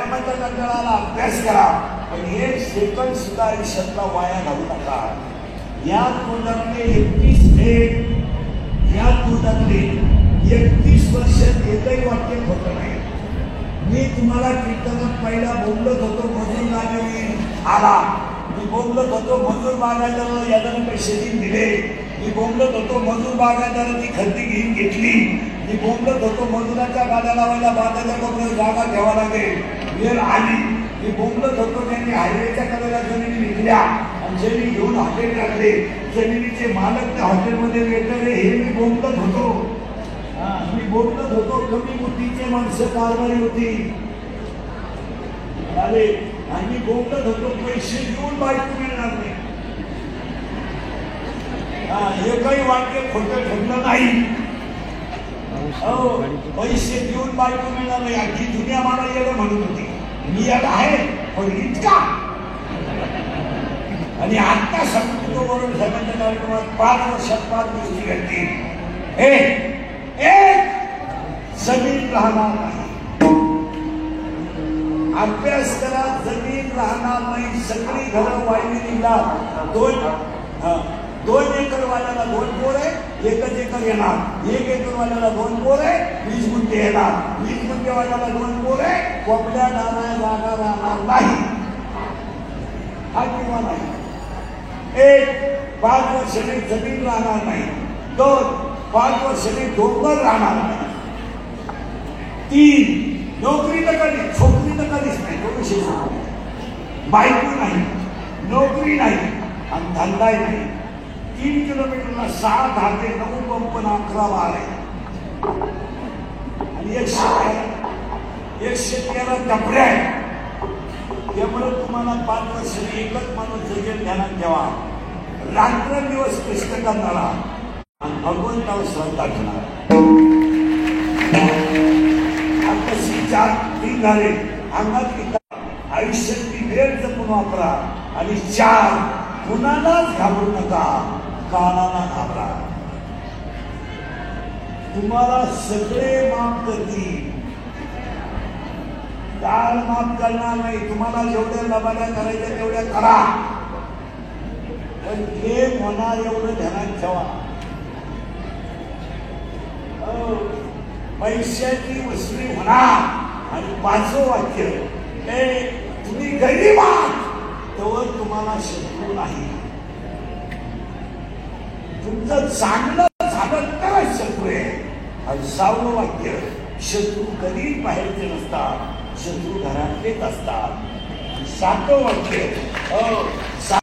कंटाळाला अभ्यास करा, पण हे सेकंड सुद्धा आयुष्यातला वाया घालू नका. या तोंडातले 31 थेट, या तोंडातले 31 वर्षात एकही वाक्य खोटं नाही. मी तुम्हाला कीर्तनात पहिला बोलत होतो मजूर लागायला आला, मी बोलत होतो मजूर बागायदाराला यादनं पैसे दिले, मी बोलत होतो मजूर बागायदाराची खरेदी घेतली, मी बोलत होतो मजुराच्या गाड्या लावायला बागायदाराकडे जागा घ्यावा लागेल, वेळ आली. मी बोलत होतो त्यांनी हायवेच्या कडेला जमिनी विकल्या आणि जमिनी घेऊन हॉटेल टाकले, जमिनीचे मालक त्या हॉटेलमध्ये भेटले, हे मी बोलत होतो. मी बोलत होतो कमी बुद्धीचे माणसं कारभारी होती अरे, आणि बोलत होतो पैसे देऊन बायको मिळणार नाही. हे काही वाक्य खोटं ठरलं नाही. पैसे देऊन बायको मिळणार नाही. अगदी दुनिया मला येणं म्हणत होती, मी याला आहे पण इतका. आणि आता सांगतो बरोबर सगळ्यांच्या कार्यक्रमात 5 वर्षात 5 गोष्टी घडतील. एक जमीन राहणार नाही. अभ्यास करा, जमीन राहणार नाही. सगळी घरं वाहिली निघणार. 2 एकर वाल्याला 2 पोर आहे, 1 एकर येणार. 1 एकर वाल्याला 2 पोर आहे, 20 गुंठे येणार. 20 गुंठे वाल्याला 2 पोर आहे, कोपड्या डाना जागा राहणार नाही. हा किंवा नाही. 1 5 वर्षाने जमीन राहणार नाही. 2 5 वर्षाने डोंगर राहणार नाही. 3 नोकरी तर कधी, छोकरी तर कधीच नाही. तो विषय बायको नाही, नोकरी नाही आणि धंदाही नाही. 3 किलोमीटरला 6 धागे 9 पंप 11 बार आहे. आणि एक शेतकऱ्याला डबऱ्या आहे. त्यामुळे तुम्हाला 5 वर्षांनी एकच माणूस जगेल, ध्यानात ठेवा. रात्रंदिवस कष्ट करणारा आणि भगवंतावर श्रद्धा घेणार. आता 4 झाले. अंगात आयुष्यातली वेळ जपून वापरा. आणि 4 कुणालाच घाबरू नका, काळाला घाबरा. तुम्हाला सगळे माफ करतील, काळ माफ करणार नाही. तुम्हाला जेवढ्या लबाड्या करायच्या तेवढ्या करा, पण हे होणार एवढं ध्यानात ठेवा. पैशाची वसुली होणार. आणि 5वं वाक्य, तुम्ही गरीब आहात तेव्हा तुम्हाला शत्रू नाही. तुमचं चांगलं झालं तर शत्रू आहे. आणि 6वं वाक्य, शत्रू कधीच बाहेरचे नसतात, शत्रू घरातलेच असतात. 7वं वाक्य,